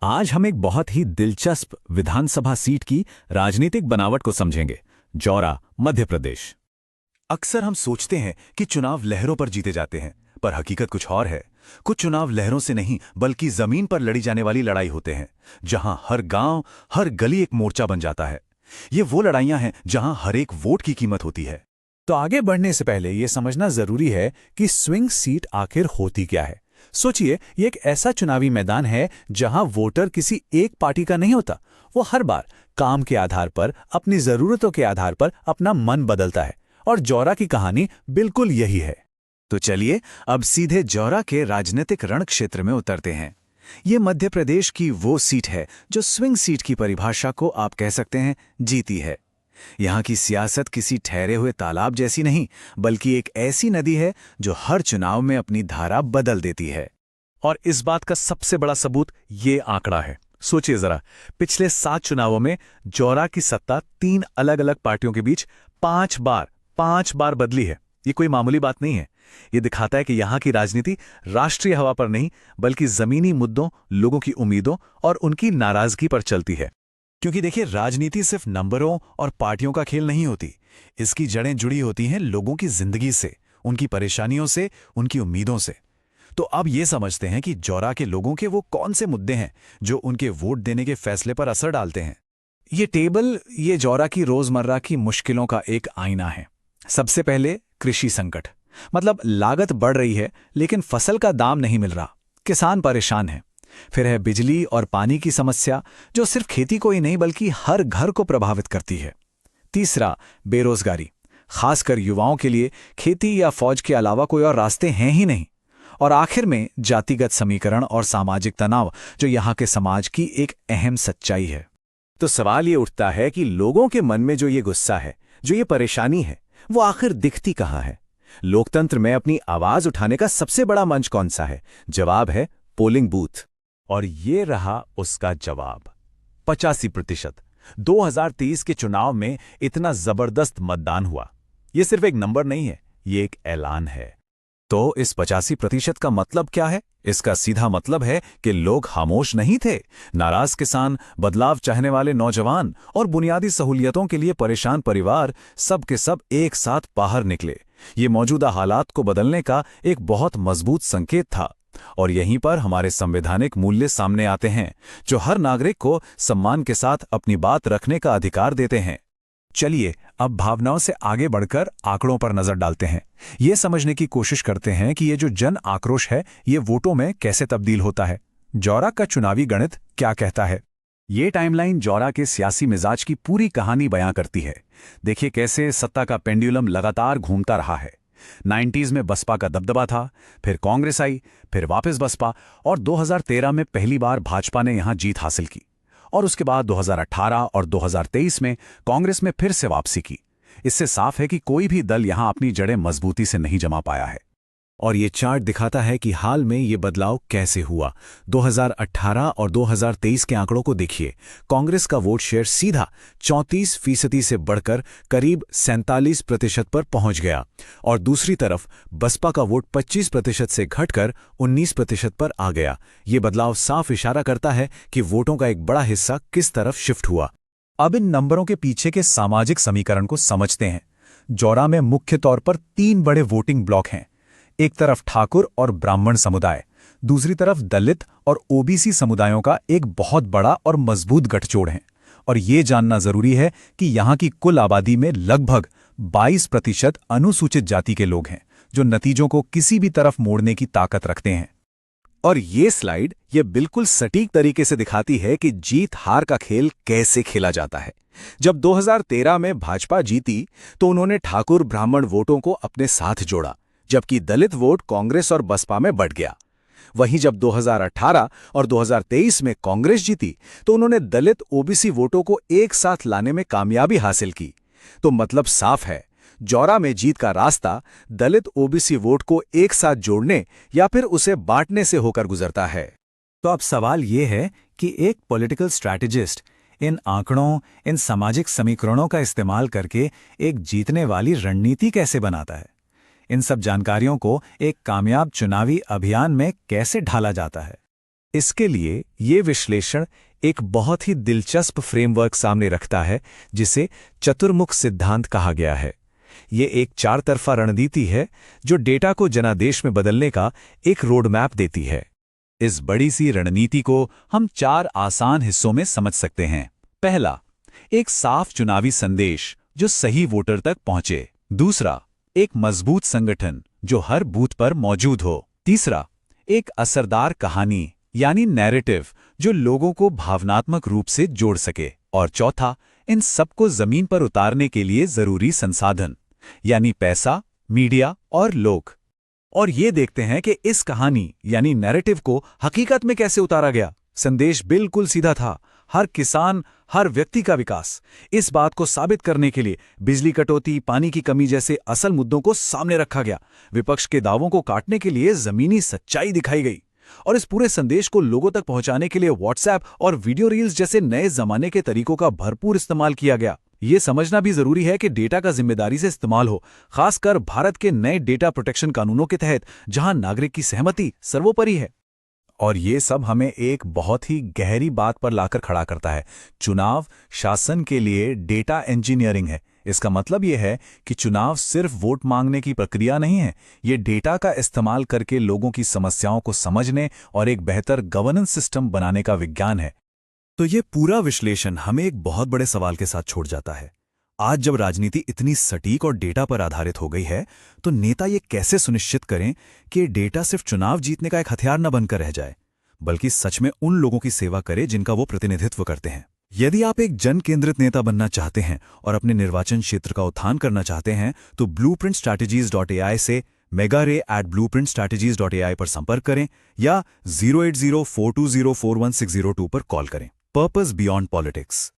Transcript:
आज हम एक बहुत ही दिलचस्प विधानसभा सीट की राजनीतिक बनावट को समझेंगे। जौरा, मध्य प्रदेश। अक्सर हम सोचते हैं कि चुनाव लहरों पर जीते जाते हैं, पर हकीकत कुछ और है। कुछ चुनाव लहरों से नहीं बल्कि जमीन पर लड़ी जाने वाली लड़ाई होते हैं, जहां हर गांव, हर गली एक मोर्चा बन जाता है। ये वो लड़ाइयां हैं जहां हर एक वोट की कीमत होती है। तो आगे बढ़ने से पहले यह समझना जरूरी है कि स्विंग सीट आखिर होती क्या है। सोचिए, ये एक ऐसा चुनावी मैदान है जहां वोटर किसी एक पार्टी का नहीं होता। वो हर बार काम के आधार पर, अपनी जरूरतों के आधार पर अपना मन बदलता है। और जौरा की कहानी बिल्कुल यही है। तो चलिए अब सीधे जौरा के राजनीतिक रण क्षेत्र में उतरते हैं। ये मध्य प्रदेश की वो सीट है जो स्विंग सीट की परिभाषा को आप कह सकते हैं जीती है। यहाँ की सियासत किसी ठहरे हुए तालाब जैसी नहीं, बल्कि एक ऐसी नदी है जो हर चुनाव में अपनी धारा बदल देती है। और इस बात का सबसे बड़ा सबूत ये आंकड़ा है। सोचिए जरा, पिछले 7 चुनावों में जौरा की सत्ता 3 अलग अलग पार्टियों के बीच 5 बार बदली है। ये कोई मामूली बात नहीं है। ये दिखाता है कि यहाँ की राजनीति राष्ट्रीय हवा पर नहीं, बल्कि जमीनी मुद्दों, लोगों की उम्मीदों और उनकी नाराजगी पर चलती है। क्योंकि देखिए, राजनीति सिर्फ नंबरों और पार्टियों का खेल नहीं होती। इसकी जड़ें जुड़ी होती हैं लोगों की जिंदगी से, उनकी परेशानियों से, उनकी उम्मीदों से। तो अब ये समझते हैं कि जौरा के लोगों के वो कौन से मुद्दे हैं जो उनके वोट देने के फैसले पर असर डालते हैं। ये टेबल ये जौरा की रोजमर्रा की मुश्किलों का एक आईना है। सबसे पहले कृषि संकट, मतलब लागत बढ़ रही है लेकिन फसल का दाम नहीं मिल रहा, किसान परेशान है। फिर है बिजली और पानी की समस्या, जो सिर्फ खेती को ही नहीं बल्कि हर घर को प्रभावित करती है। तीसरा, बेरोजगारी, खासकर युवाओं के लिए खेती या फौज के अलावा कोई और रास्ते हैं ही नहीं। और आखिर में जातिगत समीकरण और सामाजिक तनाव, जो यहाँ के समाज की एक अहम सच्चाई है। तो सवाल ये उठता है कि लोगों के मन में जो ये गुस्सा है, जो ये परेशानी है, वो आखिर दिखती कहाँ है। लोकतंत्र में अपनी आवाज उठाने का सबसे बड़ा मंच कौन सा है? जवाब है पोलिंग बूथ। और ये रहा उसका जवाब, 85%। 2023 के चुनाव में इतना जबरदस्त मतदान हुआ। ये सिर्फ एक नंबर नहीं है, ये एक ऐलान है। तो इस 85% का मतलब क्या है? इसका सीधा मतलब है कि लोग खामोश नहीं थे। नाराज किसान, बदलाव चाहने वाले नौजवान और बुनियादी सहूलियतों के लिए परेशान परिवार, सब के सब एक साथ बाहर निकले। ये मौजूदा हालात को बदलने का एक बहुत मजबूत संकेत था। और यहीं पर हमारे संवैधानिक मूल्य सामने आते हैं, जो हर नागरिक को सम्मान के साथ अपनी बात रखने का अधिकार देते हैं। चलिए अब भावनाओं से आगे बढ़कर आंकड़ों पर नजर डालते हैं। ये समझने की कोशिश करते हैं कि ये जो जन आक्रोश है, ये वोटों में कैसे तब्दील होता है। जौरा का चुनावी गणित क्या कहता है? ये टाइमलाइन जौरा के सियासी मिजाज की पूरी कहानी बयां करती है। देखिए कैसे सत्ता का पेंडुलम लगातार घूमता रहा है। 90s में बसपा का दबदबा था, फिर कांग्रेस आई, फिर वापस बसपा, और 2013 में पहली बार भाजपा ने यहां जीत हासिल की। और उसके बाद 2018 और 2023 में कांग्रेस में फिर से वापसी की। इससे साफ है कि कोई भी दल यहां अपनी जड़ें मजबूती से नहीं जमा पाया है। और ये चार्ट दिखाता है कि हाल में ये बदलाव कैसे हुआ। 2018 और 2023 के आंकड़ों को देखिए। कांग्रेस का वोट शेयर सीधा 34% से बढ़कर करीब 47% पर पहुंच गया, और दूसरी तरफ बसपा का वोट 25% से घटकर 19% पर आ गया। ये बदलाव साफ इशारा करता है कि वोटों का एक बड़ा हिस्सा किस तरफ शिफ्ट हुआ। अब इन नंबरों के पीछे के सामाजिक समीकरण को समझते हैं। जौरा में मुख्य तौर पर 3 बड़े वोटिंग ब्लॉक हैं। एक तरफ ठाकुर और ब्राह्मण समुदाय, दूसरी तरफ दलित और ओबीसी समुदायों का एक बहुत बड़ा और मजबूत गठजोड़ है। और ये जानना जरूरी है कि यहाँ की कुल आबादी में लगभग 22% अनुसूचित जाति के लोग हैं, जो नतीजों को किसी भी तरफ मोड़ने की ताकत रखते हैं। और ये स्लाइड ये बिल्कुल सटीक तरीके से दिखाती है कि जीत हार का खेल कैसे खेला जाता है। जब 2013 में भाजपा जीती तो उन्होंने ठाकुर ब्राह्मण वोटों को अपने साथ जोड़ा, जबकि दलित वोट कांग्रेस और बसपा में बढ़ गया। वहीं जब 2018 और 2023 में कांग्रेस जीती तो उन्होंने दलित ओबीसी वोटों को एक साथ लाने में कामयाबी हासिल की। तो मतलब साफ है, जौरा में जीत का रास्ता दलित ओबीसी वोट को एक साथ जोड़ने या फिर उसे बांटने से होकर गुजरता है। तो अब सवाल ये है कि एक पॉलिटिकल स्ट्रैटेजिस्ट इन आंकड़ों, इन सामाजिक समीकरणों का इस्तेमाल करके एक जीतने वाली रणनीति कैसे बनाता है? इन सब जानकारियों को एक कामयाब चुनावी अभियान में कैसे ढाला जाता है? इसके लिए ये विश्लेषण एक बहुत ही दिलचस्प फ्रेमवर्क सामने रखता है जिसे चतुर्मुख सिद्धांत कहा गया है। ये एक चार तरफा रणनीति है जो डेटा को जनादेश में बदलने का एक रोडमैप देती है। इस बड़ी सी रणनीति को हम 4 आसान हिस्सों में समझ सकते हैं। पहला, एक साफ चुनावी संदेश जो सही वोटर तक पहुंचे। दूसरा, एक मजबूत संगठन जो हर बूथ पर मौजूद हो। तीसरा, एक असरदार कहानी यानी नैरेटिव जो लोगों को भावनात्मक रूप से जोड़ सके। और चौथा, इन सबको जमीन पर उतारने के लिए जरूरी संसाधन यानी पैसा, मीडिया और लोग। और ये देखते हैं कि इस कहानी यानी नैरेटिव को हकीकत में कैसे उतारा गया। संदेश बिल्कुल सीधा था, हर किसान, हर व्यक्ति का विकास। इस बात को साबित करने के लिए बिजली कटौती, पानी की कमी जैसे असल मुद्दों को सामने रखा गया। विपक्ष के दावों को काटने के लिए जमीनी सच्चाई दिखाई गई। और इस पूरे संदेश को लोगों तक पहुंचाने के लिए व्हाट्सएप और वीडियो रील्स जैसे नए जमाने के तरीकों का भरपूर इस्तेमाल किया गया। ये समझना भी जरूरी है कि डेटा का जिम्मेदारी से इस्तेमाल हो, खासकर भारत के नए डेटा प्रोटेक्शन कानूनों के तहत जहां नागरिक की सहमति सर्वोपरि है। और ये सब हमें एक बहुत ही गहरी बात पर लाकर खड़ा करता है। चुनाव शासन के लिए डेटा इंजीनियरिंग है। इसका मतलब ये है कि चुनाव सिर्फ वोट मांगने की प्रक्रिया नहीं है, ये डेटा का इस्तेमाल करके लोगों की समस्याओं को समझने और एक बेहतर गवर्नेंस सिस्टम बनाने का विज्ञान है। तो ये पूरा विश्लेषण हमें एक बहुत बड़े सवाल के साथ छोड़ जाता है। आज जब राजनीति इतनी सटीक और डेटा पर आधारित हो गई है, तो नेता ये कैसे सुनिश्चित करें कि डेटा सिर्फ चुनाव जीतने का एक हथियार न बनकर रह जाए, बल्कि सच में उन लोगों की सेवा करे जिनका वो प्रतिनिधित्व करते हैं। यदि आप एक जन केंद्रित नेता बनना चाहते हैं और अपने निर्वाचन क्षेत्र का उत्थान करना चाहते हैं, तो blueprintstrategies.ai से megaray@blueprintstrategies.ai पर संपर्क करें या 08042041602 पर कॉल करें। Purpose beyond politics.